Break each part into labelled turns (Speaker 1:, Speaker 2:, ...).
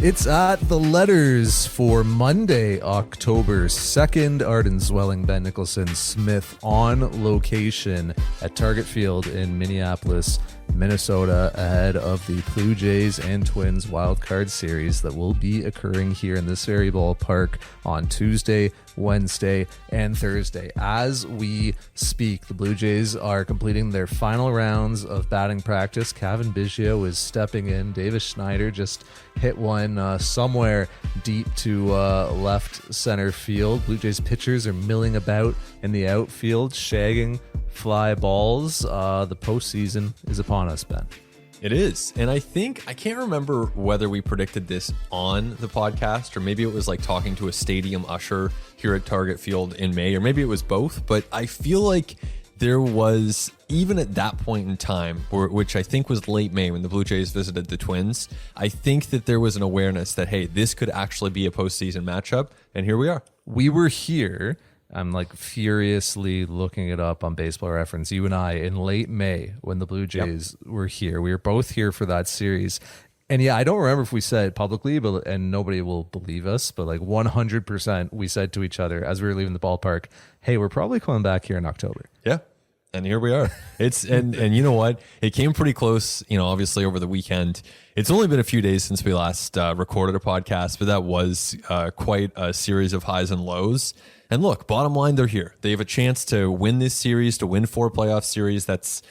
Speaker 1: It's at the letters for Monday, October 2nd. Arden, Zwelling, Ben Nicholson, Smith on location at Target Field in Minneapolis, Minnesota, ahead of the Blue Jays and Twins wildcard series that will be occurring here in this very ballpark on Tuesday, Wednesday, and Thursday. As we speak, the Blue Jays are completing their final rounds of batting practice. Cavan Biggio is stepping in. Davis Schneider just hit one somewhere deep to left center field. Blue Jays pitchers are milling about in the outfield, shagging fly balls. The postseason is upon us, Ben.
Speaker 2: It is. And I can't remember whether we predicted this on the podcast or maybe it was like talking to a stadium usher here at Target Field in May, or maybe it was both. But I feel like there was, even at that point in time, which I think was late May when the Blue Jays visited the Twins, I think that there was an awareness that, hey, this could actually be a postseason matchup. And here we are.
Speaker 1: We were here. I'm like furiously looking it up on Baseball Reference. You and I in late May when the Blue Jays were here. We were both here for that series. And yeah, I don't remember if we said it publicly, and nobody will believe us, but like 100% we said to each other as we were leaving the ballpark, hey, we're probably coming back here in October.
Speaker 2: Yeah. And here we are. It's and you know what? It came pretty close, obviously over the weekend. It's only been a few days since we last recorded a podcast, but that was quite a series of highs and lows. And look, bottom line, they're here. They have a chance to win this series, to win 4 playoff series. That's,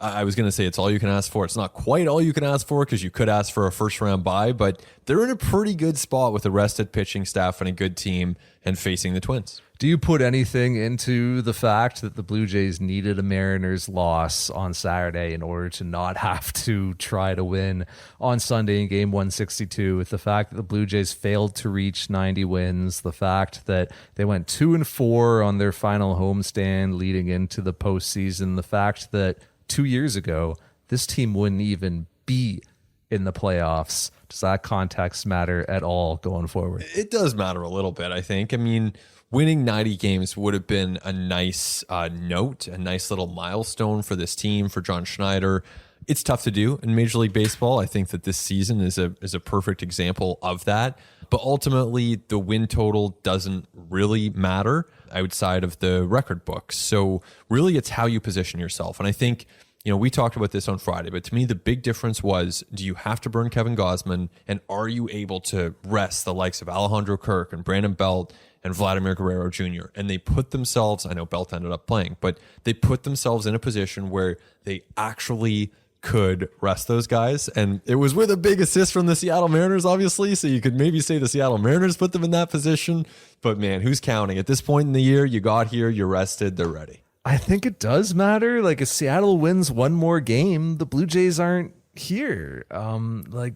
Speaker 2: I was going to say it's all you can ask for. It's not quite all you can ask for because you could ask for a first round bye, but they're in a pretty good spot with a rested pitching staff and a good team and facing the Twins.
Speaker 1: Do you put anything into the fact that the Blue Jays needed a Mariners loss on Saturday in order to not have to try to win on Sunday in game 162, with the fact that the Blue Jays failed to reach 90 wins, the fact that they went 2-4 on their final homestand leading into the postseason, the fact that 2 years ago, this team wouldn't even be in the playoffs? Does that context matter at all going forward?
Speaker 2: It does matter a little bit, I think. I mean, winning 90 games would have been a nice note, a nice little milestone for this team, for John Schneider. It's tough to do in Major League Baseball. I think that this season is a perfect example of that. But ultimately, the win total doesn't really matter outside of the record books. So really, it's how you position yourself. And I think, we talked about this on Friday, but to me, the big difference was, do you have to burn Kevin Gausman, and are you able to rest the likes of Alejandro Kirk and Brandon Belt and Vladimir Guerrero Jr.? And they put themselves, I know Belt ended up playing, but they put themselves in a position where they actually could rest those guys. And it was with a big assist from the Seattle Mariners, obviously. So you could maybe say the Seattle Mariners put them in that position. But man, who's counting? At this point in the year, you got here, you're rested, they're ready.
Speaker 1: I think it does matter. Like, if Seattle wins one more game, the Blue Jays aren't here.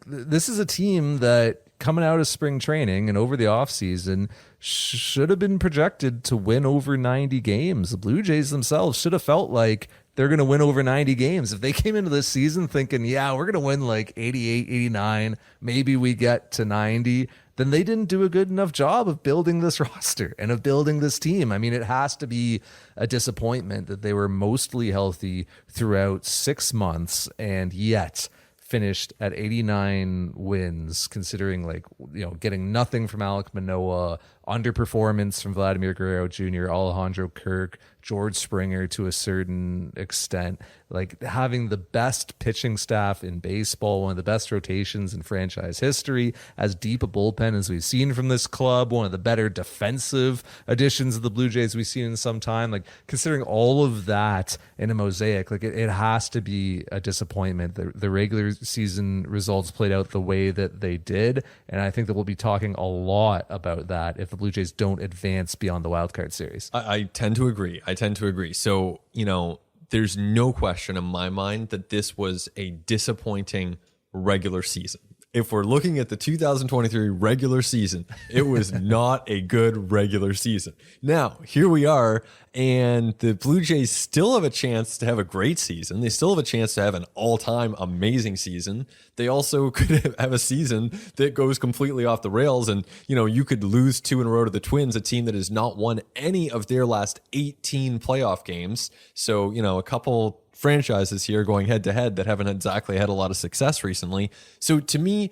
Speaker 1: This is a team that coming out of spring training and over the offseason should have been projected to win over 90 games. The Blue Jays themselves should have felt like they're going to win over 90 games. If they came into this season thinking, yeah, we're going to win like 88, 89, maybe we get to 90, then they didn't do a good enough job of building this roster and of building this team. I mean, it has to be a disappointment that they were mostly healthy throughout 6 months and yet finished at 89 wins, considering getting nothing from Alek Manoah, underperformance from Vladimir Guerrero Jr., Alejandro Kirk, George Springer to a certain extent, like having the best pitching staff in baseball, one of the best rotations in franchise history, as deep a bullpen as we've seen from this club, one of the better defensive additions of the Blue Jays we've seen in some time. Like, considering all of that in a mosaic, like it has to be a disappointment. The regular season results played out the way that they did, and I think that we'll be talking a lot about that if the Blue Jays don't advance beyond the wildcard series.
Speaker 2: I tend to agree. So, there's no question in my mind that this was a disappointing regular season. If we're looking at the 2023 regular season, it was not a good regular season. Now, here we are, and the Blue Jays still have a chance to have a great season. They still have a chance to have an all-time amazing season. They also could have a season that goes completely off the rails, and you could lose 2 in a row to the Twins, a team that has not won any of their last 18 playoff games. So, a couple franchises here going head to head that haven't exactly had a lot of success recently. So to me,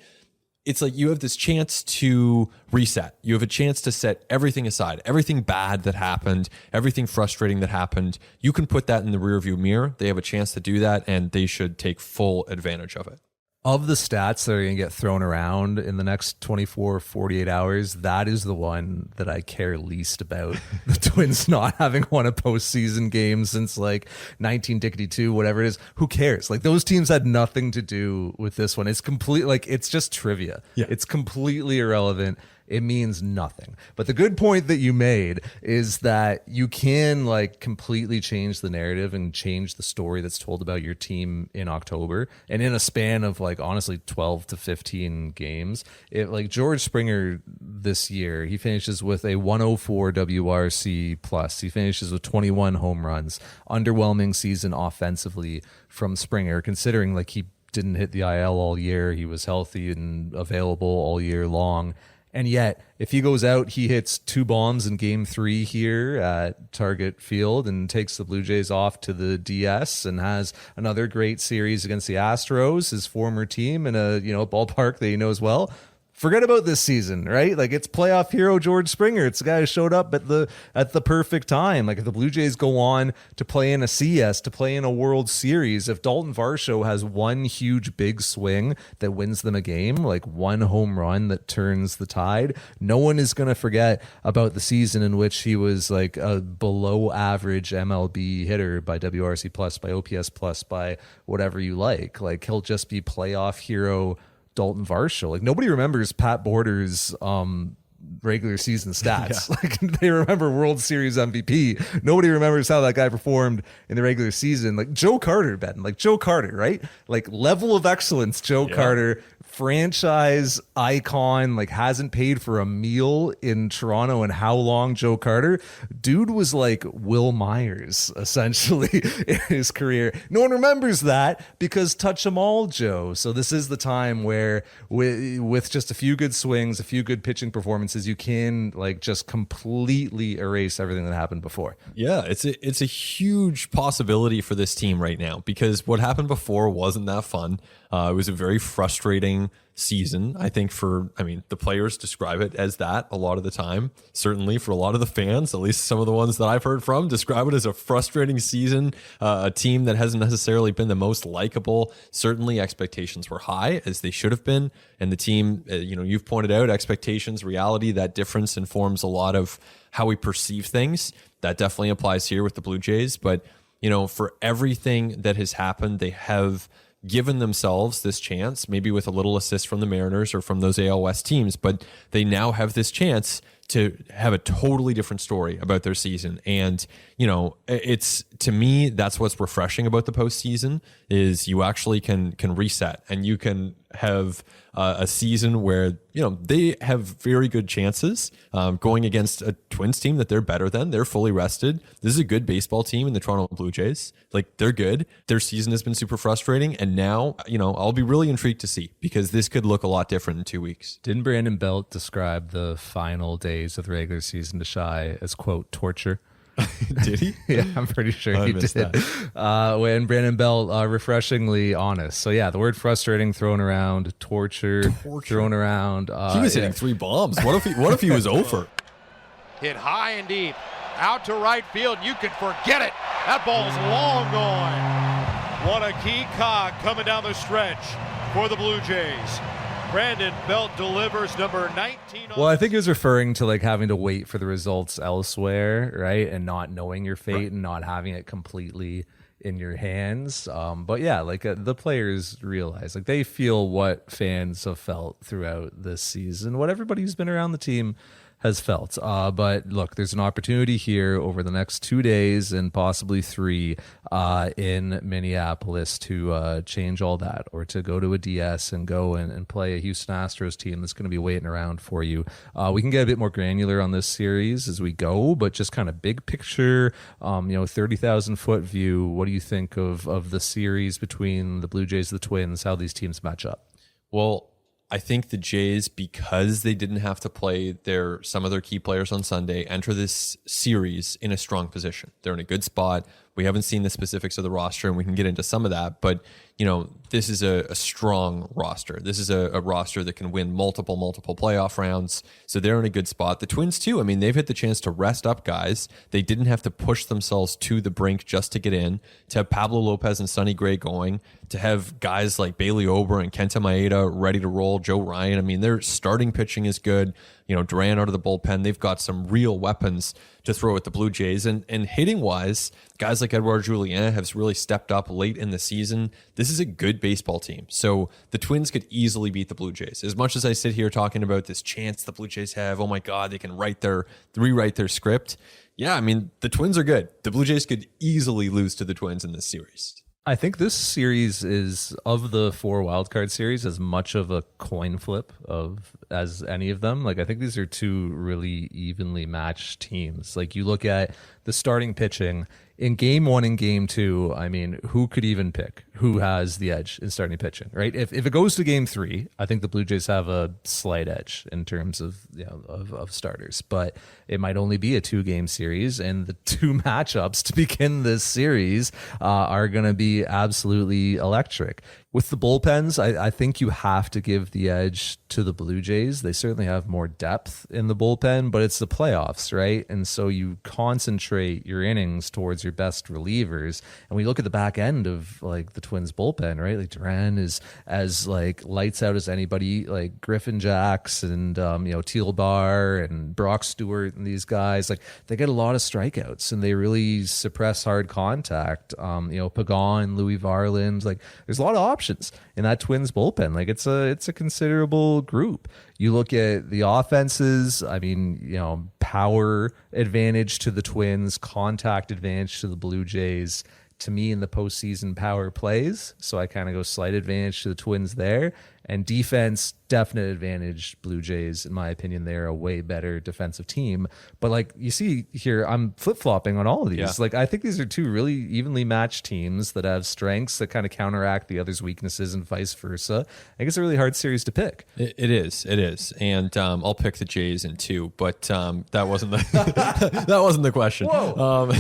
Speaker 2: it's like you have this chance to reset. You have a chance to set everything aside, everything bad that happened, everything frustrating that happened. You can put that in the rearview mirror. They have a chance to do that, and they should take full advantage of it.
Speaker 1: Of the stats that are going to get thrown around in the next 24, 48 hours, that is the one that I care least about. The Twins not having won a postseason game since like 1952, whatever it is. Who cares? Like, those teams had nothing to do with this one. It's complete, like, it's just trivia.
Speaker 2: Yeah.
Speaker 1: It's completely irrelevant. It means nothing. But the good point that you made is that you can like completely change the narrative and change the story that's told about your team in October. And in a span of like honestly 12 to 15 games, it like George Springer this year, he finishes with a 104 WRC plus. He finishes with 21 home runs. Underwhelming season offensively from Springer, considering like he didn't hit the IL all year. He was healthy and available all year long. And yet, if he goes out, he hits 2 bombs in game 3 here at Target Field and takes the Blue Jays off to the DS and has another great series against the Astros, his former team, in a ballpark that he knows well. Forget about this season, right? Like, it's playoff hero George Springer. It's the guy who showed up at the perfect time. Like, if the Blue Jays go on to play in a CS, to play in a World Series, if Dalton Varsho has one huge big swing that wins them a game, like one home run that turns the tide, no one is going to forget about the season in which he was like a below average MLB hitter by WRC plus, by OPS plus, by whatever you like. Like, he'll just be playoff hero Dalton Varsho. Like, nobody remembers Pat Border's regular season stats. Yeah. Like, they remember World Series MVP. Nobody remembers how that guy performed in the regular season. Like Joe Carter, Ben. Like Joe Carter, right? Like, level of excellence, Joe Carter, franchise icon, like hasn't paid for a meal in Toronto in how long, Joe Carter? Dude was like Will Myers, essentially, in his career. No one remembers that because touch 'em all, Joe. So this is the time where with just a few good swings, a few good pitching performances, you can like just completely erase everything that happened before.
Speaker 2: Yeah, it's a huge possibility for this team right now because what happened before wasn't that fun. It was a very frustrating season, I think, the players describe it as that a lot of the time. Certainly for a lot of the fans, at least some of the ones that I've heard from, describe it as a frustrating season, a team that hasn't necessarily been the most likable. Certainly expectations were high, as they should have been. And the team, you've pointed out, expectations, reality, that difference informs a lot of how we perceive things. That definitely applies here with the Blue Jays. But, for everything that has happened, they have given themselves this chance, maybe with a little assist from the Mariners or from those AL West teams, but they now have this chance to have a totally different story about their season. And, it's, to me, that's what's refreshing about the postseason is you actually can reset and you can have a season where, they have very good chances going against a Twins team that they're better than. They're fully rested. This is a good baseball team in the Toronto Blue Jays. Like, they're good. Their season has been super frustrating. And now, I'll be really intrigued to see because this could look a lot different in 2 weeks.
Speaker 1: Didn't Brandon Belt describe the final days of the regular season to Shy as, quote, torture?
Speaker 2: Did he?
Speaker 1: Yeah, I'm pretty sure he did. When Brandon Belt refreshingly honest. So yeah, the word frustrating thrown around, torture. Thrown around.
Speaker 2: He was hitting 3 bombs. What if he was over?
Speaker 3: Hit high and deep, out to right field. You can forget it. That ball's long gone. What a key cog coming down the stretch for the Blue Jays. Brandon Belt delivers number 19.
Speaker 1: Well, I think he was referring to like having to wait for the results elsewhere, right? And not knowing your fate and not having it completely in your hands. But yeah, like the players realize, like they feel what fans have felt throughout this season, what everybody who's been around the team has felt. But look, there's an opportunity here over the next 2 days and possibly 3 in Minneapolis to change all that, or to go to a DS and go and play a Houston Astros team that's going to be waiting around for you. We can get a bit more granular on this series as we go, but just kind of big picture, 30,000 foot view. What do you think of the series between the Blue Jays and the Twins, how these teams match up?
Speaker 2: Well, I think the Jays, because they didn't have to play some of their key players on Sunday, enter this series in a strong position. They're in a good spot. We haven't seen the specifics of the roster, and we can get into some of that. But, this is a strong roster. This is a roster that can win multiple playoff rounds. So they're in a good spot. The Twins, too. I mean, they've had the chance to rest up guys. They didn't have to push themselves to the brink just to get in, to have Pablo Lopez and Sonny Gray going, to have guys like Bailey Ober and Kenta Maeda ready to roll, Joe Ryan. I mean, their starting pitching is good. Duran out of the bullpen. They've got some real weapons to throw at the Blue Jays. And hitting-wise, guys like Edouard Julien have really stepped up late in the season. This is a good baseball team. So the Twins could easily beat the Blue Jays. As much as I sit here talking about this chance the Blue Jays have, oh my God, they can rewrite their script. Yeah, I mean, the Twins are good. The Blue Jays could easily lose to the Twins in this series.
Speaker 1: I think this series is, of the 4 wildcard series, as much of a coin flip as any of them. Like, I think these are 2 really evenly matched teams. Like, you look at the starting pitching in game 1 and game 2. I mean, who could even pick who has the edge in starting pitching, right? If it goes to game 3, I think the Blue Jays have a slight edge in terms of of starters, but it might only be a 2-game series, and the 2 matchups to begin this series are going to be absolutely electric. With the bullpens, I think you have to give the edge to the Blue Jays. They certainly have more depth in the bullpen, but it's the playoffs, right? And so you concentrate your innings towards your best relievers. And we look at the back end of like the Twins bullpen, right? Like Duran is as like lights out as anybody, like Griffin Jacks and Teal Bar and Brock Stewart and these guys. Like they get a lot of strikeouts and they really suppress hard contact. Pagan, Louis Varland, like there's a lot of options in that Twins bullpen. Like it's a considerable group. You look at the offenses, I mean, power advantage to the Twins, contact advantage to the Blue Jays. To me, in the postseason, power plays. So I kind of go slight advantage to the Twins there. And defense, definite advantage, Blue Jays. In my opinion, they're a way better defensive team. But like you see here, I'm flip-flopping on all of these.
Speaker 2: Yeah.
Speaker 1: Like I think these are 2 really evenly matched teams that have strengths that kind of counteract the other's weaknesses and vice versa. I think it's a really hard series to pick.
Speaker 2: It is. And I'll pick the Jays in 2, but that wasn't the that wasn't the question.
Speaker 1: Whoa.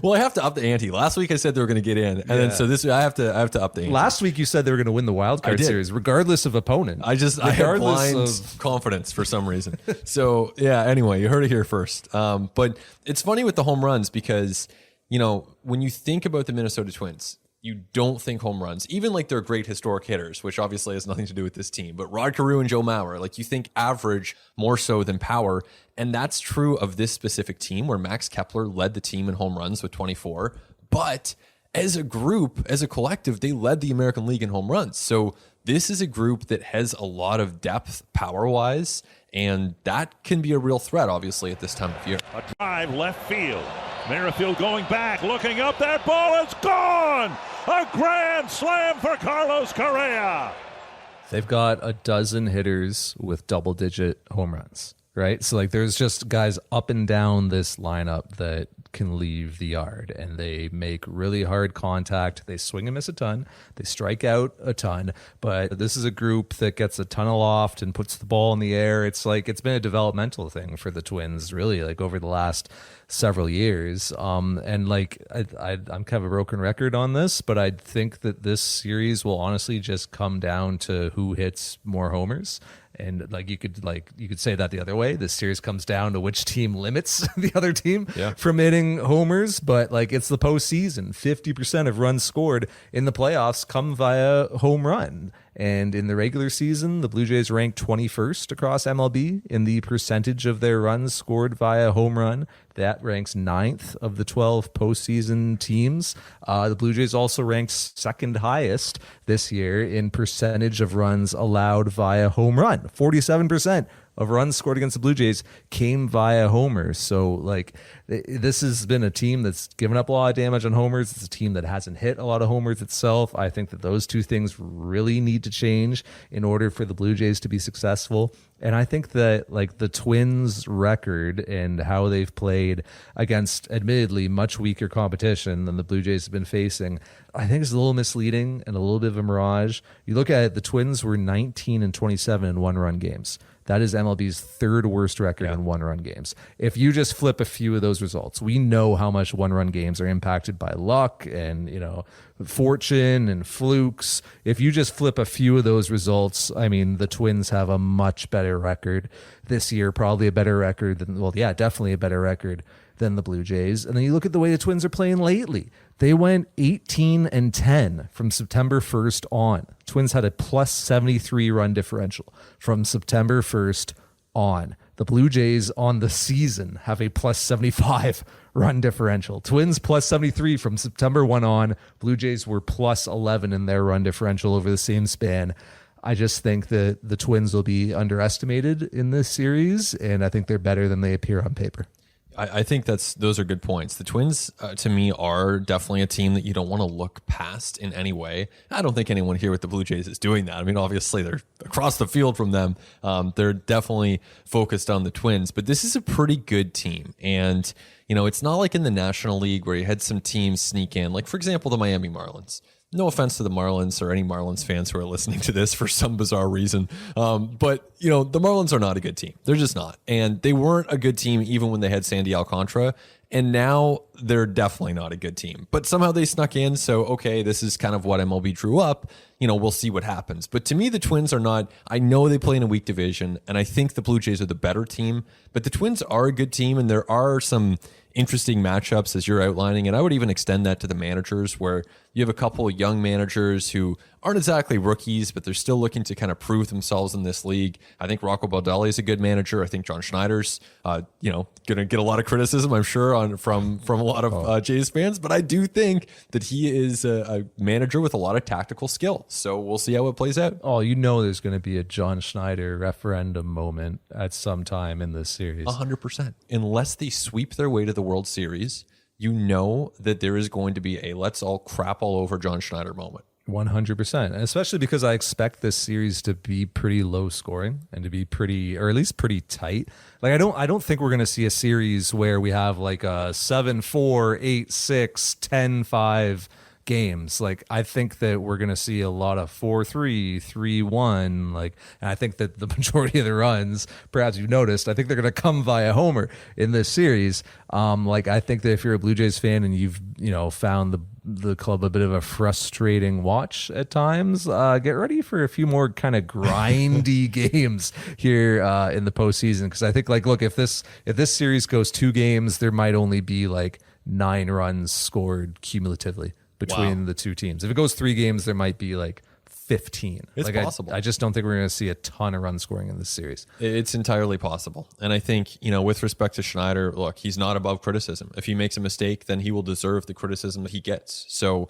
Speaker 2: Well, I have to up the ante. Last week I said they were going to get in, and then so this I have to up the ante.
Speaker 1: Last week you said they were going to win the wild card series, regardless of opponent.
Speaker 2: I had blind confidence for some reason. So yeah, anyway, you heard it here first. But it's funny with the home runs because, when you think about the Minnesota Twins, you don't think home runs, even like they're great historic hitters, which obviously has nothing to do with this team, but Rod Carew and Joe Mauer, like you think average more so than power. And that's true of this specific team where Max Kepler led the team in home runs with 24, but as a group, as a collective, they led the American League in home runs. So this is a group that has a lot of depth power-wise, and that can be a real threat, obviously, at this time of year.
Speaker 4: A drive left field. Merrifield going back, looking up. That ball is gone! A grand slam for Carlos Correa!
Speaker 1: They've got a dozen hitters with double-digit home runs, right? So, like, there's just guys up and down this lineup that can leave the yard, and they make really hard contact. They swing and miss a ton. They strike out a ton, but this is a group that gets a ton of loft and puts the ball in the air. It's like, it's been a developmental thing for the Twins, really, like over the last several years. And like, I'm kind of a broken record on this, but I think that this series will honestly just come down to who hits more homers. And you could say that the other way. This series comes down to which team limits the other team from hitting homers. But like, it's the postseason. 50% of runs scored in the playoffs come via home run. And in the regular season, the Blue Jays ranked 21st across MLB in the percentage of their runs scored via home run. That ranks 9th of the 12 postseason teams. The Blue Jays also ranked 2nd highest this year in percentage of runs allowed via home run. 47% of runs scored against the Blue Jays came via homers. So like, this has been a team that's given up a lot of damage on homers. It's a team that hasn't hit a lot of homers itself. I think that those 2 things really need to change in order for the Blue Jays to be successful. And I think that like the Twins' record and how they've played against admittedly much weaker competition than the Blue Jays have been facing, I think is a little misleading and a little bit of a mirage. You look at it, the Twins were 19 and 27 in 1-run games. That is MLB's third worst record in one-run games. If you just flip a few of those results, we know how much one-run games are impacted by luck and, fortune and flukes. If you just flip a few of those results, I mean, the Twins have a much better record this year, probably a better record than, definitely a better record than the Blue Jays. And then you look at the way the Twins are playing lately. They went 18-10 from September 1st on. Twins had a plus 73 run differential from September 1st on. The Blue Jays on the season have a plus 75 run differential. Twins plus 73 from September 1 on. Blue Jays were plus 11 in their run differential over the same span. I just think that the Twins will be underestimated in this series, and I think they're better than they appear on paper.
Speaker 2: I think those are good points. The Twins, to me, are definitely a team that you don't want to look past in any way. I don't think anyone here with the Blue Jays is doing that. I mean, obviously, they're across the field from them. They're definitely focused on the Twins, but this is a pretty good team. And, it's not like in the National League where you had some teams sneak in, like, for example, the Miami Marlins. No offense to the Marlins or any Marlins fans who are listening to this for some bizarre reason. But, the Marlins are not a good team. They're just not. And they weren't a good team even when they had Sandy Alcantara. And now they're definitely not a good team. But somehow they snuck in. So, okay, this is kind of what MLB drew up. We'll see what happens. But to me, the Twins are not. I know they play in a weak division, and I think the Blue Jays are the better team. But the Twins are a good team, and there are some interesting matchups as you're outlining. And I would even extend that to the managers, where you have a couple of young managers who aren't exactly rookies, but they're still looking to kind of prove themselves in this league. I think Rocco Baldelli is a good manager. I think John Schneider's, going to get a lot of criticism, I'm sure, from a lot of Jays fans. But I do think that he is a manager with a lot of tactical skill. So we'll see how it plays out.
Speaker 1: Oh, there's going to be a John Schneider referendum moment at some time in this series.
Speaker 2: 100%. Unless they sweep their way to the World Series, that there is going to be a let's all crap all over John Schneider moment.
Speaker 1: 100%, especially because I expect this series to be pretty low scoring and to be pretty, or at least pretty tight. Like I don't think we're going to see a series where we have like a 7-4, 8-6, 10-5 games. Like I think that we're going to see a lot of 4-3, 3-1. Like, and I think that the majority of the runs, perhaps you've noticed, I think they're going to come via homer in this series. I think that if you're a Blue Jays fan and you've found the club a bit of a frustrating watch at times, get ready for a few more kind of grindy games here in the postseason. Because I think look, if this series goes 2 games, there might only be 9 runs scored cumulatively between the two teams. If it goes 3 games, there might be 15.
Speaker 2: It's possible.
Speaker 1: I just don't think we're going to see a ton of run scoring in this series.
Speaker 2: It's entirely possible. And I think, with respect to Schneider, look, he's not above criticism. If he makes a mistake, then he will deserve the criticism that he gets. So,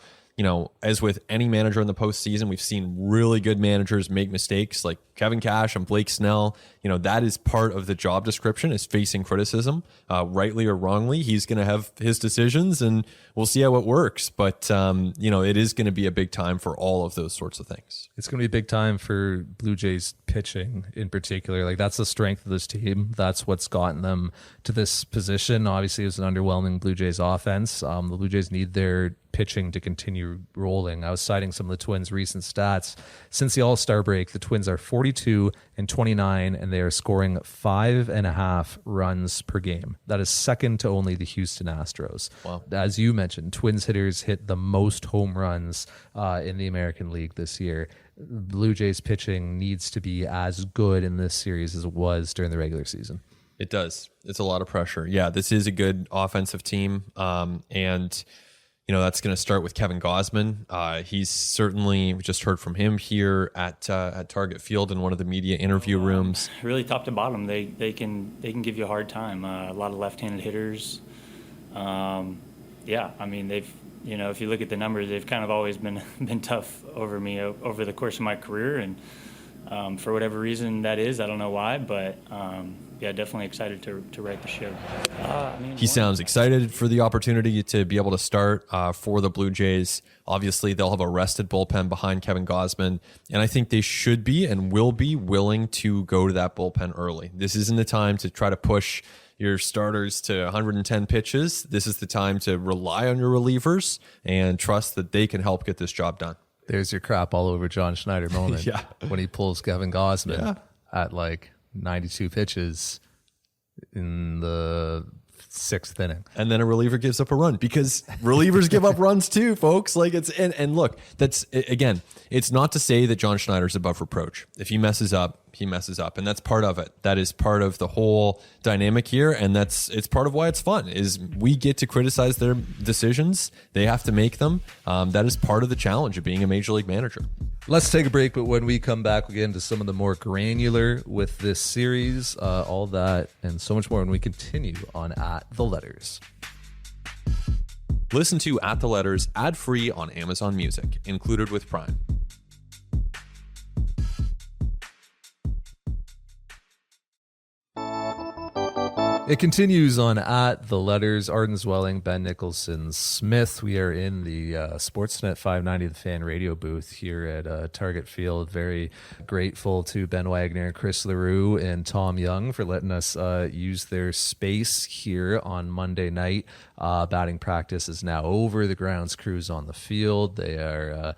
Speaker 2: as with any manager in the postseason, we've seen really good managers make mistakes like Kevin Cash and Blake Snell. That is part of the job description, is facing criticism, rightly or wrongly. He's going to have his decisions and we'll see how it works. But, it is going to be a big time for all of those sorts of things.
Speaker 1: It's going to be a big time for Blue Jays pitching in particular. That's the strength of this team. That's what's gotten them to this position. Obviously, it was an underwhelming Blue Jays offense. The Blue Jays need their pitching to continue rolling. I was citing some of the Twins' recent stats. Since the All-Star break, the Twins are 42-29, and they are scoring 5.5 runs per game. That is second to only the Houston Astros.
Speaker 2: Wow.
Speaker 1: As you mentioned, Twins hitters hit the most home runs in the American League this year. Blue Jays pitching needs to be as good in this series as it was during the regular season.
Speaker 2: It does. It's a lot of pressure. Yeah, this is a good offensive team. And that's going to start with Kevin Gausman. He's certainly, we just heard from him here at Target Field in one of the media interview rooms.
Speaker 5: Really top to bottom, they can give you a hard time. A lot of left-handed hitters. They've, if you look at the numbers, they've kind of always been tough over me over the course of my career, and for whatever reason that is, I don't know why, but definitely excited to right the ship.
Speaker 2: He sounds excited for the opportunity to be able to start for the Blue Jays. Obviously, they'll have a rested bullpen behind Kevin Gausman, and I think they should be and will be willing to go to that bullpen early. This isn't the time to try to push your starters to 110 pitches. This is the time to rely on your relievers and trust that they can help get this job done.
Speaker 1: There's your crap all over John Schneider moment.
Speaker 2: Yeah.
Speaker 1: When he pulls Kevin Gausman at 92 pitches in the 6th inning.
Speaker 2: And then a reliever gives up a run, because relievers give up runs too, folks. Like and look, that's, again, it's not to say that John Schneider's above reproach. If he messes up, he messes up, and that's part of it. That is part of the whole dynamic here, and it's part of why it's fun, is we get to criticize their decisions. They have to make them. That is part of the challenge of being a major league manager.
Speaker 1: Let's take a break, but when we come back, we'll get into some of the more granular with this series, all that and so much more when we continue on At the Letters.
Speaker 2: Listen to At the Letters ad-free on Amazon Music, included with Prime.
Speaker 1: It continues on At the Letters. Arden Zwelling, Ben Nicholson Smith. We are in the Sportsnet 590 The Fan radio booth here at Target Field. Very grateful to Ben Wagner, Chris LaRue, and Tom Young for letting us use their space here on Monday night. Batting practice is now over. The grounds crew's on the field. They are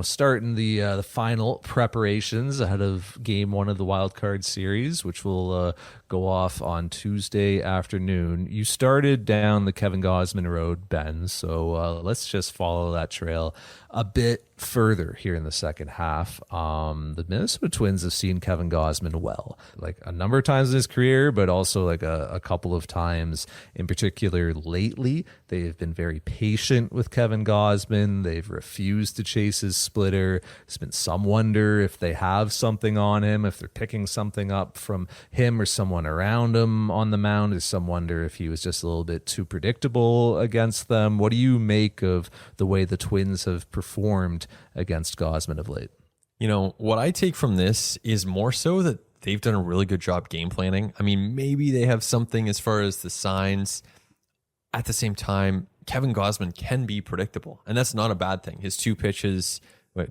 Speaker 1: starting the final preparations ahead of Game 1 of the Wild Card Series, which will go off on Tuesday afternoon. You started down the Kevin Gausman road, Ben, so let's just follow that trail a bit further here in the second half. The Minnesota Twins have seen Kevin Gausman well, like a number of times in his career, but also like a couple of times in particular lately. They have been very patient with Kevin Gausman. They've refused to chase his splitter. There's been some wonder if they have something on him, if they're picking something up from him or someone around him on the mound. There's some wonder if he was just a little bit too predictable against them. What do you make of the way the Twins have performed against Gausman of late?
Speaker 2: What I take from this is more so that they've done a really good job game planning. I mean, maybe they have something as far as the signs. At the same time, Kevin Gausman can be predictable, and that's not a bad thing. His two pitches,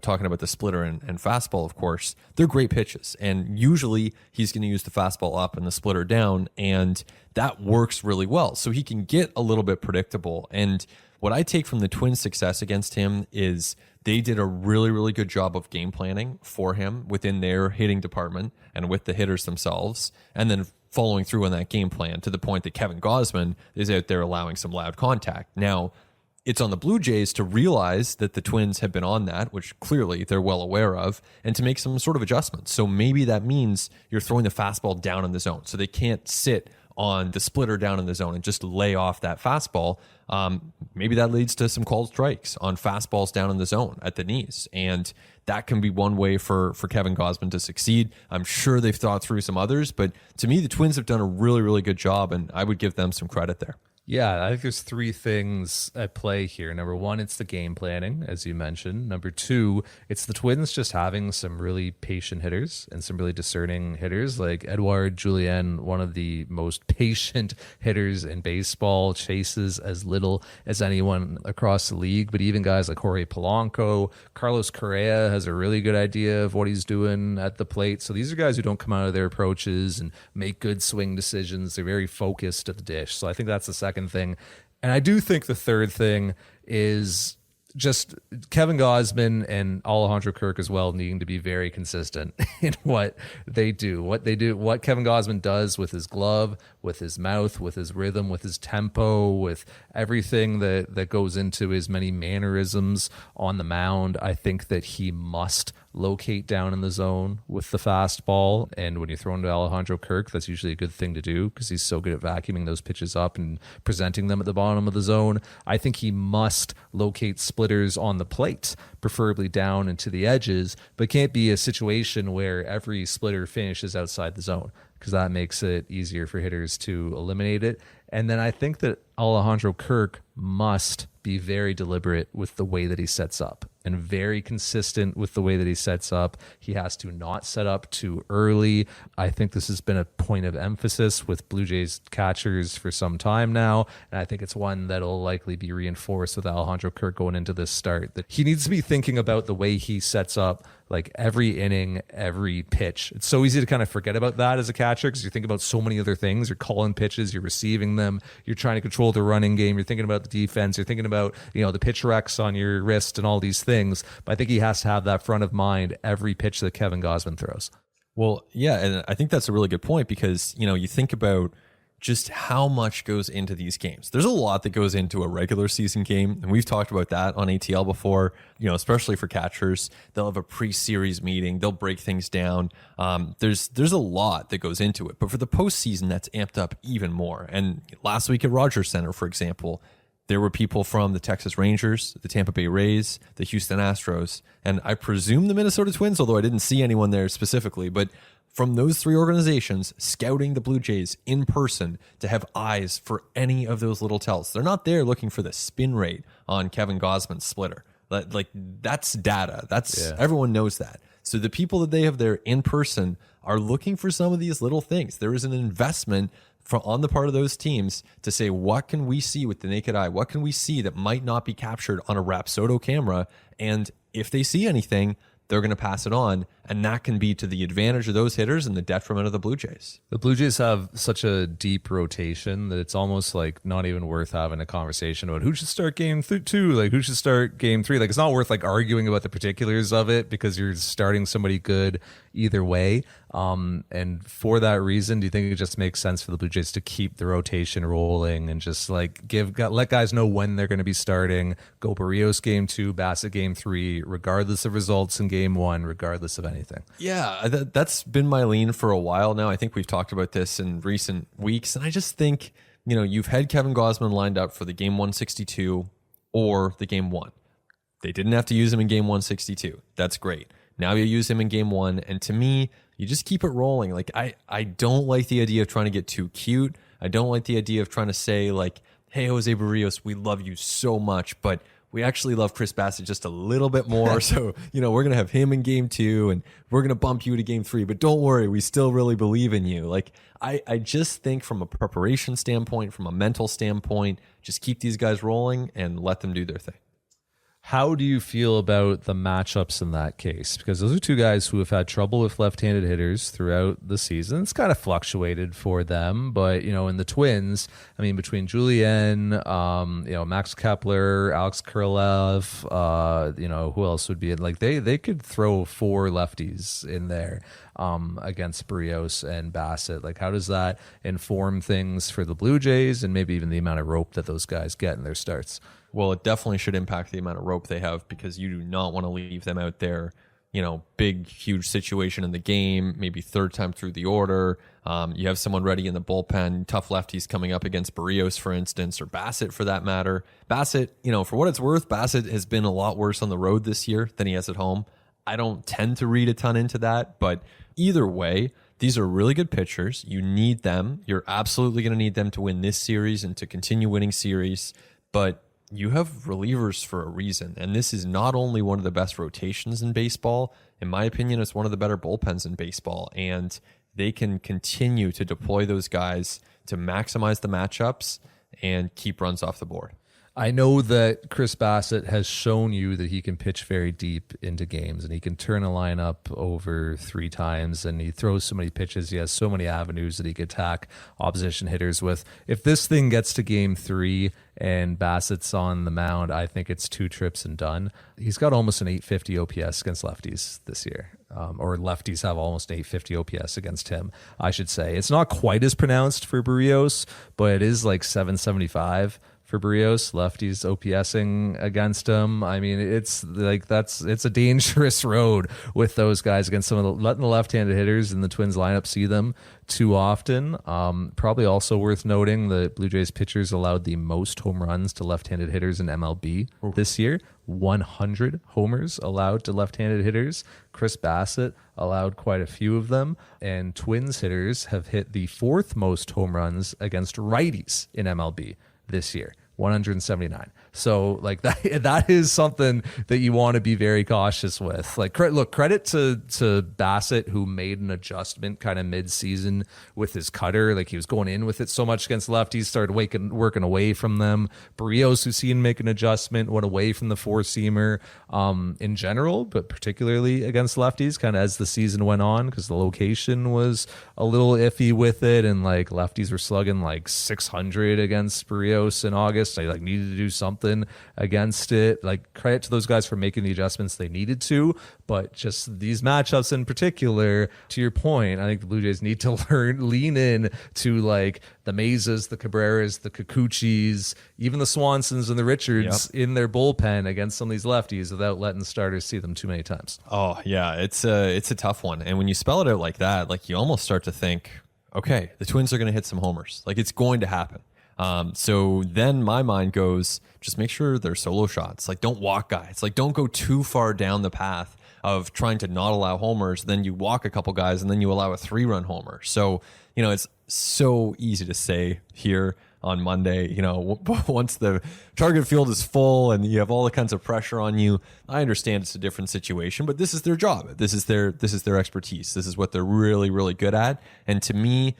Speaker 2: talking about the splitter and fastball, of course, they're great pitches, and usually he's going to use the fastball up and the splitter down, and that works really well. So he can get a little bit predictable. And what I take from the Twins' success against him is they did a really, really good job of game planning for him within their hitting department and with the hitters themselves, and then following through on that game plan to the point that Kevin Gausman is out there allowing some loud contact. Now, it's on the Blue Jays to realize that the Twins have been on that, which clearly they're well aware of, and to make some sort of adjustments. So maybe that means you're throwing the fastball down in the zone, so they can't sit on the splitter down in the zone and just lay off that fastball. Maybe that leads to some called strikes on fastballs down in the zone at the knees. And that can be one way for Kevin Gausman to succeed. I'm sure they've thought through some others, but to me, the Twins have done a really, really good job, and I would give them some credit there.
Speaker 1: Yeah, I think there's three things at play here. Number one, it's the game planning, as you mentioned. Number two, it's the Twins just having some really patient hitters and some really discerning hitters, like Edouard Julien, one of the most patient hitters in baseball, chases as little as anyone across the league. But even guys like Jorge Polanco, Carlos Correa has a really good idea of what he's doing at the plate. So these are guys who don't come out of their approaches and make good swing decisions. They're very focused at the dish. So I think that's the second thing. And I do think the third thing is just Kevin Gausman and Alejandro Kirk as well needing to be very consistent in what they do. What Kevin Gausman does with his glove, with his mouth, with his rhythm, with his tempo, with everything that goes into his many mannerisms on the mound. I think that he must locate down in the zone with the fastball. And when you throw into Alejandro Kirk, that's usually a good thing to do because he's so good at vacuuming those pitches up and presenting them at the bottom of the zone. I think he must locate splitters on the plate, preferably down into the edges, but can't be a situation where every splitter finishes outside the zone because that makes it easier for hitters to eliminate it. And then I think that Alejandro Kirk must be very deliberate with the way that he sets up and very consistent with the way that he sets up. He has to not set up too early. I think this has been a point of emphasis with Blue Jays catchers for some time now, and I think it's one that'll likely be reinforced with Alejandro Kirk going into this start. That he needs to be thinking about the way he sets up like every inning, every pitch. It's so easy to kind of forget about that as a catcher because you think about so many other things. You're calling pitches, you're receiving them, you're trying to control the running game, you're thinking about the defense, you're thinking about, the pitch recs on your wrist and all these things. But I think he has to have that front of mind every pitch that Kevin Gausman throws.
Speaker 2: Well, yeah, and I think that's a really good point because, you think about just how much goes into these games. There's a lot that goes into a regular season game, and we've talked about that on ATL before, especially for catchers. They'll have a pre-series meeting. They'll break things down. There's a lot that goes into it. But for the postseason, that's amped up even more. And last week at Rogers Center, for example, there were people from the Texas Rangers, the Tampa Bay Rays, the Houston Astros, and I presume the Minnesota Twins, although I didn't see anyone there specifically. But from those three organizations scouting the Blue Jays in person to have eyes for any of those little tells. They're not there looking for the spin rate on Kevin Gausman's splitter. Like that's data. Everyone knows that. So the people that they have there in person are looking for some of these little things. There is an investment on the part of those teams to say, what can we see with the naked eye? What can we see that might not be captured on a Rapsodo camera? And if they see anything, they're going to pass it on, and that can be to the advantage of those hitters and the detriment of the Blue Jays.
Speaker 1: The Blue Jays have such a deep rotation that it's almost like not even worth having a conversation about who should start game 2, like who should start game 3. Like it's not worth like arguing about the particulars of it because you're starting somebody good either way. And for that reason, do you think it just makes sense for the Blue Jays to keep the rotation rolling and just like let guys know when they're going to be starting? Go Barrios game 2, Bassett game 3, regardless of results in game 1, regardless of anything.
Speaker 2: Yeah, that's been my lean for a while now. I think we've talked about this in recent weeks, and I just think you've had Kevin Gausman lined up for the game 162 or the game 1. They didn't have to use him in game 162. That's great. Now you use him in game 1, and to me, you just keep it rolling. Like I don't like the idea of trying to get too cute. I don't like the idea of trying to say like, hey, Jose Barrios, we love you so much, but we actually love Chris Bassett just a little bit more. So, we're going to have him in game 2 and we're going to bump you to game 3, but don't worry, we still really believe in you. Like I just think from a preparation standpoint, from a mental standpoint, just keep these guys rolling and let them do their thing.
Speaker 1: How do you feel about the matchups in that case? Because those are two guys who have had trouble with left-handed hitters throughout the season. It's kind of fluctuated for them, but in the Twins, I mean, between Julien, Max Kepler, Alex Kirilloff, who else would be in? Like they could throw 4 lefties in there against Barrios and Bassett. Like, how does that inform things for the Blue Jays and maybe even the amount of rope that those guys get in their starts?
Speaker 2: Well, it definitely should impact the amount of rope they have because you do not want to leave them out there, big, huge situation in the game, maybe third time through the order. You have someone ready in the bullpen, tough lefties coming up against Barrios, for instance, or Bassett for that matter. Bassett, for what it's worth, Bassett has been a lot worse on the road this year than he has at home. I don't tend to read a ton into that, but either way, these are really good pitchers. You need them. You're absolutely going to need them to win this series and to continue winning series, but you have relievers for a reason, and this is not only one of the best rotations in baseball. In my opinion, it's one of the better bullpens in baseball, and they can continue to deploy those guys to maximize the matchups and keep runs off the board.
Speaker 1: I know that Chris Bassett has shown you that he can pitch very deep into games and he can turn a lineup over 3 times and he throws so many pitches. He has so many avenues that he could attack opposition hitters with. If this thing gets to game 3 and Bassett's on the mound, I think it's 2 trips and done. He's got almost an 850 OPS against lefties this year. Or lefties have almost 850 OPS against him, I should say. It's not quite as pronounced for Barrios, but it is like 775 for Barrios, lefties OPSing against him. I mean, it's like it's a dangerous road with those guys against some of letting the left-handed hitters in the Twins lineup see them too often. Probably also worth noting the Blue Jays pitchers allowed the most home runs to left-handed hitters in MLB this year. 100 homers allowed to left-handed hitters. Chris Bassett allowed quite a few of them, and Twins hitters have hit the 4th most home runs against righties in MLB this year, 179. So like that is something that you want to be very cautious with. Like, look, credit to Bassett, who made an adjustment kind of mid-season with his cutter. Like, he was going in with it so much against lefties, started working away from them. Barrios, who's seen make an adjustment, went away from the 4-seamer in general, but particularly against lefties kind of as the season went on, because the location was a little iffy with it, and like lefties were slugging like 600 against Barrios in August. They like needed to do something something against it. Like, credit to those guys for making the adjustments they needed to, but just these matchups in particular, to your point, I think the Blue Jays need to lean in to like the Mesas, the Cabreras, the Kikuchis, even the Swansons and the Richards in their bullpen against some of these lefties without letting starters see them too many times.
Speaker 2: Oh yeah, it's a tough one. And when you spell it out like that, like you almost start to think, okay, the Twins are going to hit some homers. Like it's going to happen. So then my mind goes, just make sure they're solo shots. Like don't walk guys. Like don't go too far down the path of trying to not allow homers. Then you walk a couple guys and then you allow a 3-run homer. So, you know, it's so easy to say here on Monday, you know, once the target field is full and you have all the kinds of pressure on you. I understand it's a different situation, but this is their job. This is their expertise. This is what they're really, really good at. And to me,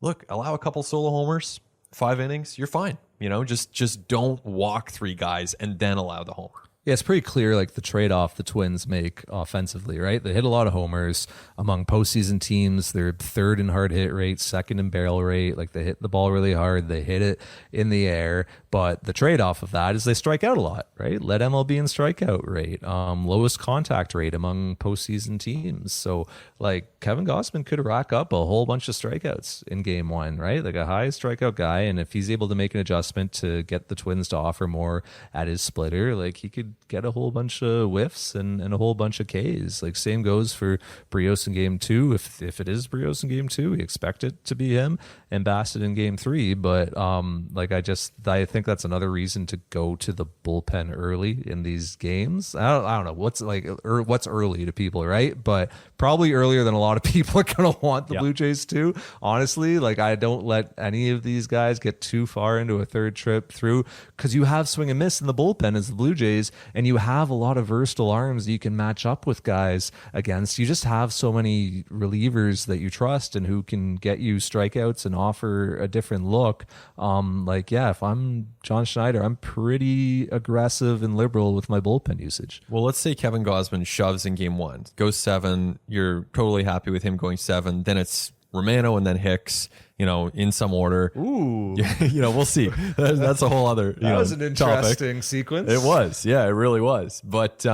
Speaker 2: look, allow a couple solo homers, 5 innings, you're fine. You know, just don't walk 3 guys and then allow the homer.
Speaker 1: Yeah, it's pretty clear, like the trade-off the Twins make offensively, right? They hit a lot of homers. Among postseason teams, they're 3rd in hard hit rate, 2nd in barrel rate. Like they hit the ball really hard, they hit it in the air. But the trade-off of that is they strike out a lot, right? Led MLB in strikeout rate, lowest contact rate among postseason teams. So like Kevin Gausman could rack up a whole bunch of strikeouts in game 1, right? Like a high strikeout guy, and if he's able to make an adjustment to get the Twins to offer more at his splitter, like he could get a whole bunch of whiffs and a whole bunch of Ks. Like same goes for Brios in game 2. If it is Brios in game 2, we expect it to be him, and Bassett in game 3. But I think that's another reason to go to the bullpen early in these games. I don't know what's early to people, right? But probably earlier than a lot of people are going to want the Blue Jays to. Honestly, like I don't let any of these guys get too far into a third trip through, because you have swing and miss in the bullpen as the Blue Jays, and you have a lot of versatile arms that you can match up with guys against. You just have so many relievers that you trust and who can get you strikeouts and offer a different look. If I'm John Schneider, I'm pretty aggressive and liberal with my bullpen usage.
Speaker 2: Well, let's say Kevin Gausman shoves in game 1, goes 7. You're totally happy with him going 7. Then it's Romano and then Hicks, you know, in some order.
Speaker 1: Ooh.
Speaker 2: You know, we'll see. That's a whole other
Speaker 1: that was an interesting
Speaker 2: topic.
Speaker 1: sequence.
Speaker 2: It was. Yeah, it really was. But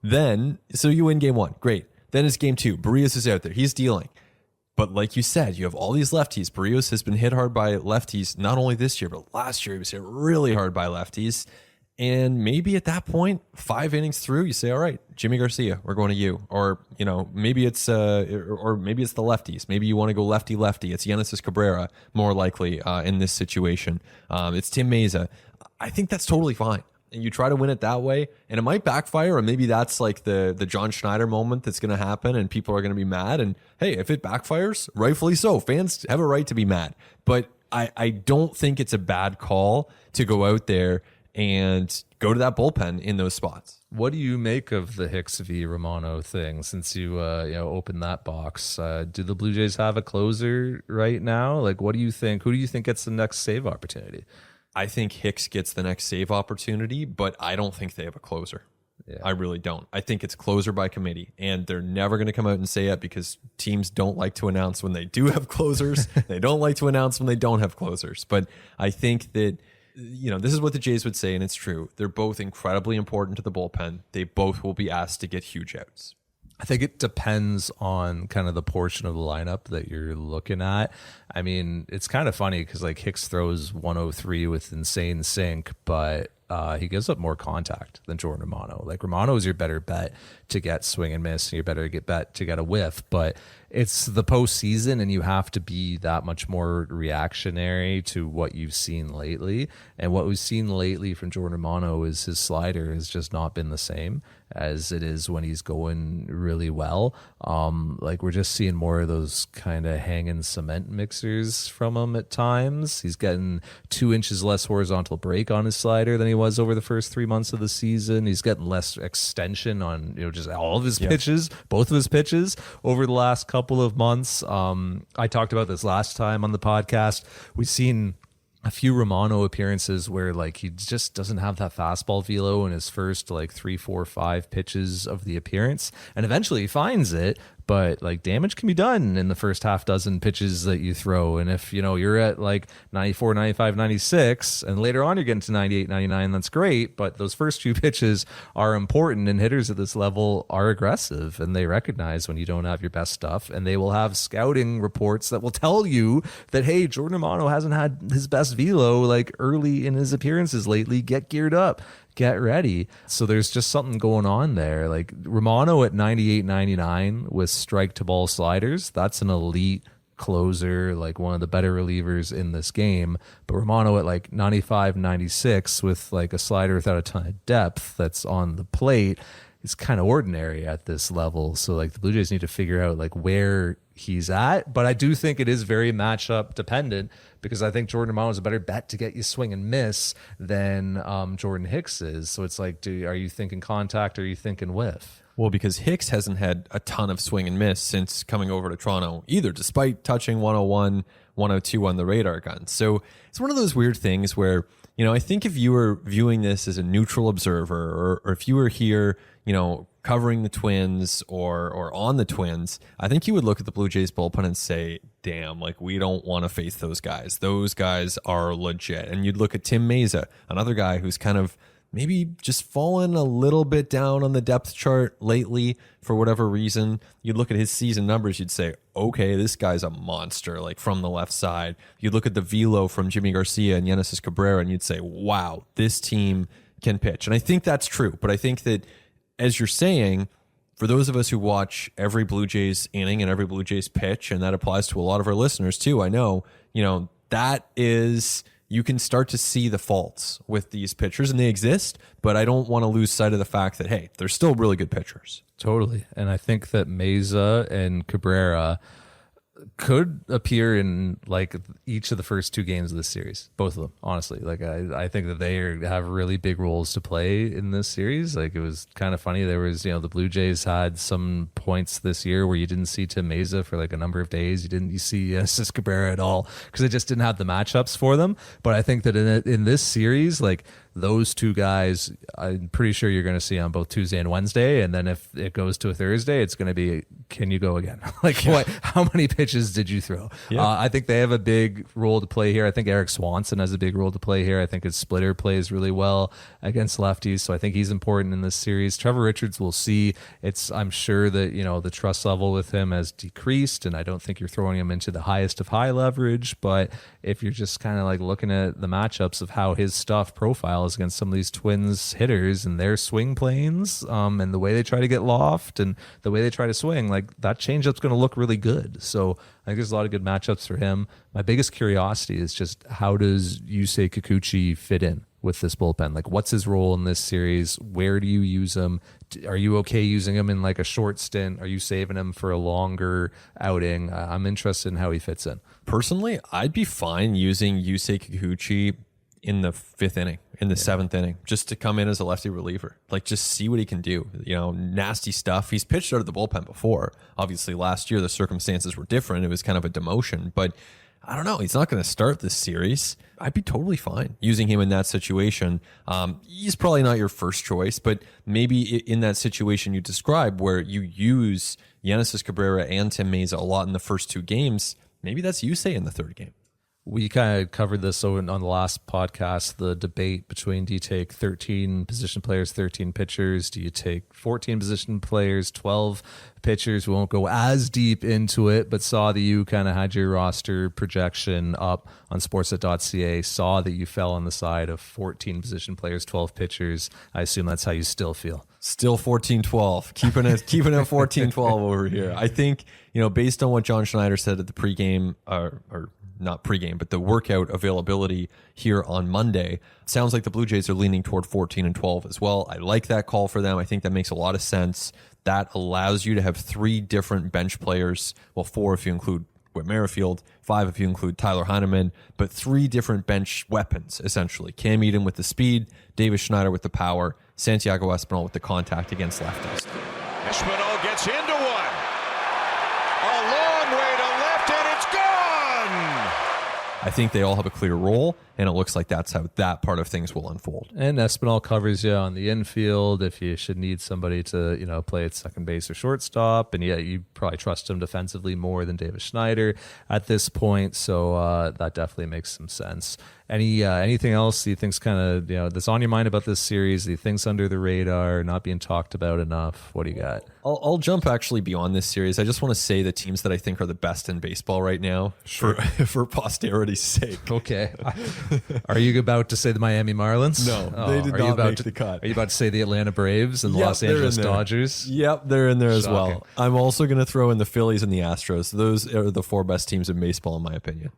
Speaker 2: then, so you win game 1. Great. Then it's game 2. Barrios is out there. He's dealing. But like you said, you have all these lefties. Barrios has been hit hard by lefties, not only this year, but last year he was hit really hard by lefties. And maybe at that point, 5 innings through, you say, all right, Jimmy Garcia, we're going to you. Or, you know, maybe it's or maybe it's the lefties. Maybe you want to go lefty-lefty. It's Genesis Cabrera, more likely in this situation. It's Tim Meza. I think that's totally fine. And you try to win it that way, and it might backfire, or maybe that's like the John Schneider moment that's going to happen, and people are going to be mad. And hey, if it backfires, rightfully so. Fans have a right to be mad. But I don't think it's a bad call to go out there and go to that bullpen in those spots.
Speaker 1: What do you make of the Hicks v. Romano thing since you opened that box? Do the Blue Jays have a closer right now? Like, what do you think? Who do you think gets the next save opportunity?
Speaker 2: I think Hicks gets the next save opportunity, but I don't think they have a closer. Yeah. I really don't. I think it's closer by committee, and they're never going to come out and say it because teams don't like to announce when they do have closers. They don't like to announce when they don't have closers. But I think that, you know, this is what the Jays would say, and it's true. They're both incredibly important to the bullpen. They both will be asked to get huge outs.
Speaker 1: I think it depends on kind of the portion of the lineup that you're looking at. I mean, it's kind of funny because like Hicks throws 103 with insane sink, but he gives up more contact than Jordan Romano. Like Romano is your better bet to get swing and miss, and you're better bet to get a whiff, but it's the postseason and you have to be that much more reactionary to what you've seen lately. And what we've seen lately from Jordan Romano is his slider has just not been the same as it is when he's going really well. Like we're just seeing more of those kind of hanging cement mixers from him at times. He's getting 2 inches less horizontal break on his slider than he was over the first 3 months of the season. He's getting less extension on, just all of his pitches, both of his pitches over the last couple of months. I talked about this last time on the podcast. We've seen a few Romano appearances where like he just doesn't have that fastball velo in his first like 3, 4, 5 pitches of the appearance, and eventually he finds it, but like damage can be done in the first half dozen pitches that you throw. And if, you're at like 94, 95, 96, and later on you're getting to 98, 99, that's great. But those first few pitches are important, and hitters at this level are aggressive, and they recognize when you don't have your best stuff, and they will have scouting reports that will tell you that, hey, Jordan Romano hasn't had his best velo like early in his appearances lately. Get geared up, get ready. So there's just something going on there. Like Romano at 98, 99 with strike to ball sliders, that's an elite closer, like one of the better relievers in this game. But Romano at like 95, 96 with like a slider without a ton of depth that's on the plate, it's kind of ordinary at this level. So like the Blue Jays need to figure out like where he's at. But I do think it is very matchup dependent, because I think Jordan Romano is a better bet to get you swing and miss than Jordan Hicks is. So it's like, are you thinking contact or are you thinking whiff?
Speaker 2: Well, because Hicks hasn't had a ton of swing and miss since coming over to Toronto either, despite touching 101, 102 on the radar gun. So it's one of those weird things where, I think if you were viewing this as a neutral observer, or if you were here, covering the Twins or on the Twins, I think you would look at the Blue Jays bullpen and say, damn, like we don't want to face those guys. Those guys are legit. And you'd look at Tim Meza, another guy who's kind of maybe just fallen a little bit down on the depth chart lately for whatever reason. You'd look at his season numbers, you'd say, okay, this guy's a monster, like from the left side. You'd look at the velo from Jimmy Garcia and Genesis Cabrera, and you'd say, wow, this team can pitch. And I think that's true. But I think that, as you're saying, for those of us who watch every Blue Jays inning and every Blue Jays pitch, and that applies to a lot of our listeners too, I know, that is, you can start to see the faults with these pitchers, and they exist, but I don't want to lose sight of the fact that, hey, they're still really good pitchers.
Speaker 1: Totally. And I think that Meza and Cabrera could appear in like each of the first two games of this series, both of them, honestly. Like I think that they have really big roles to play in this series. Like it was kind of funny, there was the Blue Jays had some points this year where you didn't see Tim Meza for like a number of days. You see Cis Cabrera at all, because they just didn't have the matchups for them. But I think that in this series, like those two guys, I'm pretty sure you're going to see on both Tuesday and Wednesday. And then if it goes to a Thursday, it's going to be, can you go again? How many pitches did you throw? Yeah. I think they have a big role to play here. I think Eric Swanson has a big role to play here. I think his splitter plays really well against lefties. So I think he's important in this series. Trevor Richards, we'll see. I'm sure that, the trust level with him has decreased, and I don't think you're throwing him into the highest of high leverage. But if you're just kind of like looking at the matchups of how his stuff profiles against some of these Twins hitters and their swing planes, and the way they try to get loft and the way they try to swing, like that changeup's going to look really good. So I think there's a lot of good matchups for him. My biggest curiosity is just, how does Yusei Kikuchi fit in with this bullpen? Like, what's his role in this series? Where do you use him? Are you okay using him in like a short stint? Are you saving him for a longer outing? I'm interested in how he fits in.
Speaker 2: Personally, I'd be fine using Yusei Kikuchi in the fifth inning, in the seventh inning, just to come in as a lefty reliever. Like, just see what he can do. Nasty stuff. He's pitched out of the bullpen before. Obviously, last year the circumstances were different. It was kind of a demotion, but I don't know. He's not going to start this series. I'd be totally fine using him in that situation. He's probably not your first choice, but maybe in that situation you described where you use Genesis Cabrera and Tim Meza a lot in the first two games, maybe that's Yusei in the third game.
Speaker 1: We kind of covered this on the last podcast, the debate between, do you take 13 position players, 13 pitchers? Do you take 14 position players, 12 pitchers? We won't go as deep into it, but saw that you kind of had your roster projection up on sportsnet.ca, saw that you fell on the side of 14 position players, 12 pitchers. I assume that's how you still feel.
Speaker 2: Still 14-12, keeping it 14-12 over here. I think, based on what John Schneider said at the pregame, or not pregame, but the workout availability here on Monday, sounds like the Blue Jays are leaning toward 14-12 as well. I like that call for them. I think that makes a lot of sense. That allows you to have three different bench players. Well, four if you include Whit Merrifield, five if you include Tyler Heineman, but three different bench weapons, essentially. Cam Eden with the speed, Davis Schneider with the power, Santiago Espinal with the contact against lefties.
Speaker 3: Espinal gets into one. A long way to left, and it's gone.
Speaker 2: I think they all have a clear role, and it looks like that's how that part of things will unfold.
Speaker 1: And Espinal covers you on the infield if you should need somebody to, play at second base or shortstop. And yeah, you probably trust him defensively more than Davis Schneider at this point. So that definitely makes some sense. Anything else you think's kind of, that's on your mind about this series? You think's under the radar, not being talked about enough? What do you got?
Speaker 2: I'll jump actually beyond this series. I just want to say the teams that I think are the best in baseball right now for posterity's sake.
Speaker 1: Okay. Are you about to say the Miami Marlins?
Speaker 2: No, they did not make the cut.
Speaker 1: Are you about to say the Atlanta Braves and the Los Angeles Dodgers?
Speaker 2: Yep, they're in there as
Speaker 1: Shocking.
Speaker 2: well. I'm also going to throw in the Phillies and the Astros. Those are the 4 best teams in baseball, in my opinion.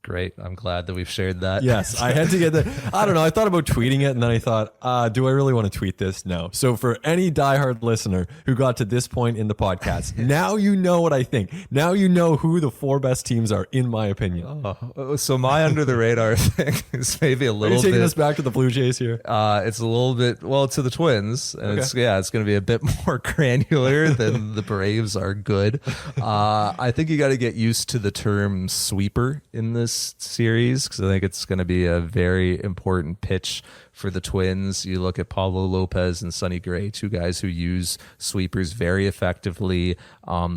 Speaker 1: Great. I'm glad that we've shared that.
Speaker 2: Yes, I had to get that. I don't know. I thought about tweeting it, and then I thought, do I really want to tweet this? No. So for any diehard listener who got to this point in the podcast, now you know what I think. Now you know who the 4 best teams are, in my opinion.
Speaker 1: So my under the radar thing is maybe a little bit.
Speaker 2: Are you taking us back to the Blue Jays here?
Speaker 1: It's a little bit, to the Twins. And it's going to be a bit more granular than the Braves are good. I think you got to get used to the term sweeper in this series, because I think it's going to be a very important pitch for the Twins. You look at Pablo Lopez and Sonny Gray, 2 guys who use sweepers very effectively.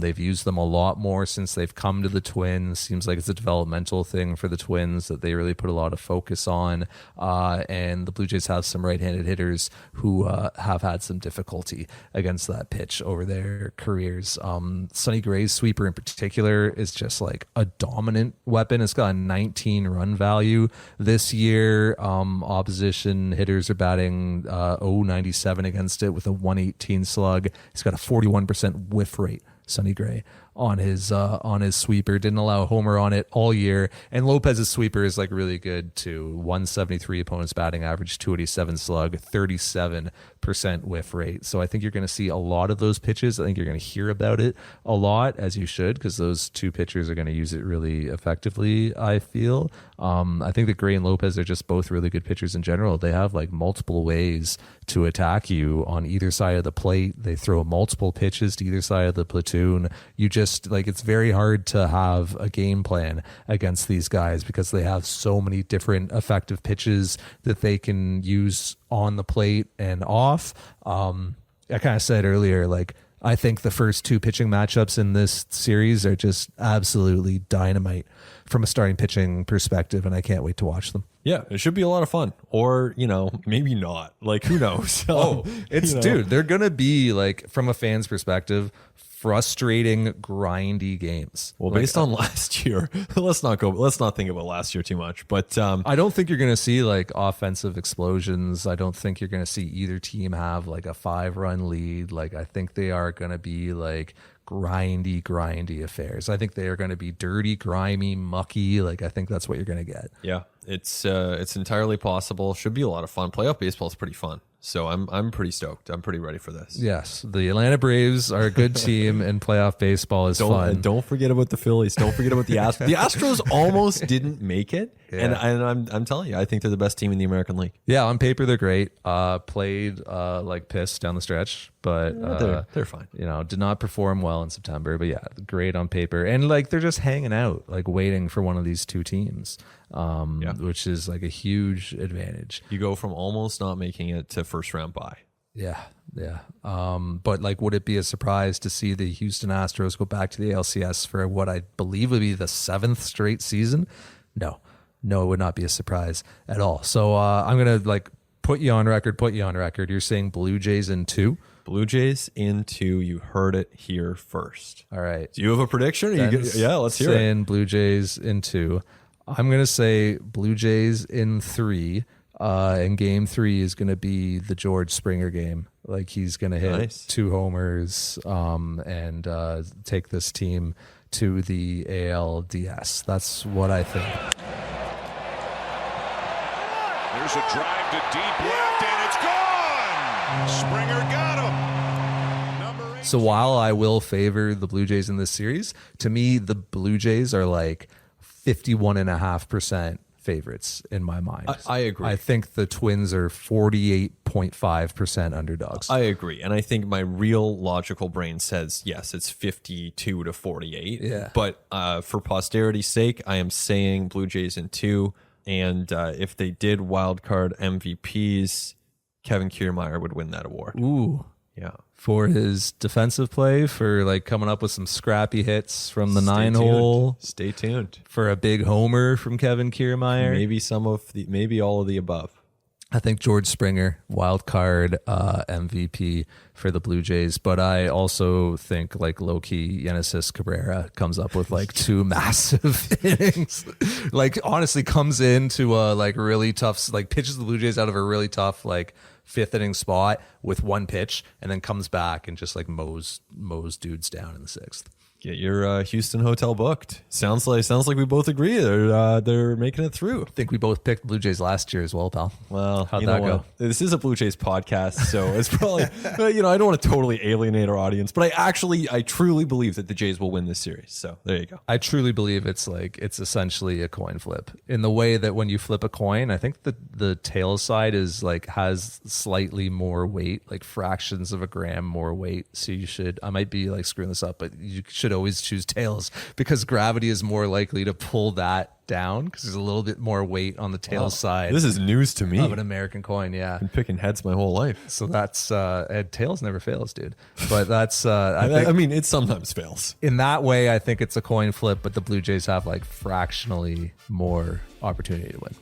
Speaker 1: They've used them a lot more since they've come to the Twins. Seems like it's a developmental thing for the Twins that they really put a lot of focus on. And the Blue Jays have some right-handed hitters who have had some difficulty against that pitch over their careers. Sonny Gray's sweeper in particular is just like a dominant weapon. It's got a 19 run value this year. Opposition hitters are batting .097 against it with a 118 slug. He's got a 41% whiff rate, Sonny Gray, on his sweeper. Didn't allow a homer on it all year. And Lopez's sweeper is like really good too. 173 opponents batting average, 287 slug, 37% whiff rate. So I think you're going to see a lot of those pitches. I think you're going to hear about it a lot, as you should, because those 2 pitchers are going to use it really effectively, I feel. I think that Gray and Lopez are just both really good pitchers in general. They have like multiple ways to attack you on either side of the plate. They throw multiple pitches to either side of the platoon. You just it's very hard to have a game plan against these guys because they have so many different effective pitches that they can use on the plate and off. I kind of said earlier, I think the first 2 pitching matchups in this series are just absolutely dynamite from a starting pitching perspective, and I can't wait to watch them.
Speaker 2: Yeah, it should be a lot of fun. Or, maybe not. Who knows?
Speaker 1: Dude, they're going to be, from a fan's perspective, frustrating, grindy games.
Speaker 2: Well, based on last year, let's not think about last year too much. But
Speaker 1: I don't think you're going to see offensive explosions. I don't think you're going to see either team have a 5-run lead. I think they are going to be grindy affairs. I think they are going to be dirty, grimy, mucky. I think that's what you're going to get.
Speaker 2: Yeah, it's entirely possible. Should be a lot of fun. Playoff baseball is pretty fun. So I'm pretty stoked. I'm pretty ready for this.
Speaker 1: Yes, the Atlanta Braves are a good team, and playoff baseball is fun.
Speaker 2: Don't forget about the Phillies. Don't forget about the Astros. The Astros almost didn't make it, and I'm telling you, I think they're the best team in the American League.
Speaker 1: Yeah, on paper they're great. Played like piss down the stretch, but
Speaker 2: they're fine.
Speaker 1: Did not perform well in September, but yeah, great on paper, and they're just hanging out, waiting for one of these 2 teams. Which is a huge advantage.
Speaker 2: You go from almost not making it to first round bye.
Speaker 1: Yeah. But would it be a surprise to see the Houston Astros go back to the ALCS for what I believe would be the 7th straight season? No, it would not be a surprise at all. So I'm gonna put you on record. You're saying Blue Jays in 2.
Speaker 2: Blue Jays in 2. You heard it here first.
Speaker 1: All right.
Speaker 2: Do you have a prediction? Yeah, let's hear it.
Speaker 1: Saying Blue Jays in 2. I'm going to say Blue Jays in 3, and game 3 is going to be the George Springer game. He's going to hit 2 homers and take this team to the ALDS. That's what I think.
Speaker 3: There's a drive to deep left, and it's gone! Springer got him!
Speaker 1: So while I will favor the Blue Jays in this series, to me, the Blue Jays are 51.5% favorites in my mind.
Speaker 2: I agree.
Speaker 1: I think the Twins are 48.5% underdogs.
Speaker 2: I agree. And I think my real logical brain says, yes, it's 52 to 48.
Speaker 1: Yeah.
Speaker 2: But for posterity's sake, I am saying Blue Jays in 2. And if they did wild card MVPs, Kevin Kiermaier would win that award.
Speaker 1: Ooh.
Speaker 2: Yeah.
Speaker 1: For his defensive play, for like coming up with some scrappy hits from the 9-hole.
Speaker 2: Stay tuned.
Speaker 1: For a big homer from Kevin Kiermaier.
Speaker 2: Maybe all of the above.
Speaker 1: I think George Springer, wild card MVP for the Blue Jays. But I also think like low-key Genesis Cabrera comes up with like 2 massive innings. Like honestly comes into a like really tough, like pitches the Blue Jays out of a really tough like 5th inning spot with 1 pitch and then comes back and just like mows dudes down in the 6th.
Speaker 2: Get your Houston hotel booked. Sounds like we both agree they're making it through.
Speaker 1: I think we both picked Blue Jays last year as well, pal.
Speaker 2: Well,
Speaker 1: how'd that go?
Speaker 2: This is a Blue Jays podcast, so it's probably I don't want to totally alienate our audience, but I truly believe that the Jays will win this series. So there you go.
Speaker 1: I truly believe it's essentially a coin flip in the way that when you flip a coin, I think the tail side is like has slightly more weight, like fractions of a gram more weight. So I might be like screwing this up, but you should always choose tails because gravity is more likely to pull that down because there's a little bit more weight on the tail side.
Speaker 2: This is news to me.
Speaker 1: Of an American coin, yeah.
Speaker 2: I've been picking heads my whole life.
Speaker 1: So that's tails never fails, dude. But that's
Speaker 2: I mean, it sometimes fails.
Speaker 1: In that way, I think it's a coin flip, but the Blue Jays have like fractionally more opportunity to win.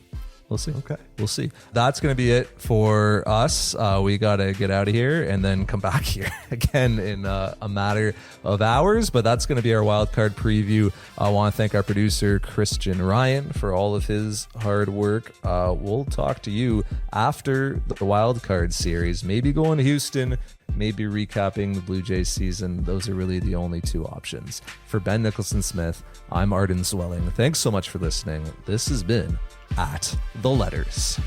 Speaker 1: We'll see.
Speaker 2: Okay.
Speaker 1: We'll see. That's going to be it for us. We got to get out of here and then come back here again in a matter of hours. But that's going to be our wild card preview. I want to thank our producer, Christian Ryan, for all of his hard work. We'll talk to you after the wild card series, maybe going to Houston, maybe recapping the Blue Jays season. Those are really the only 2 options. For Ben Nicholson-Smith, I'm Arden Zwelling. Thanks so much for listening. This has been At the Letters.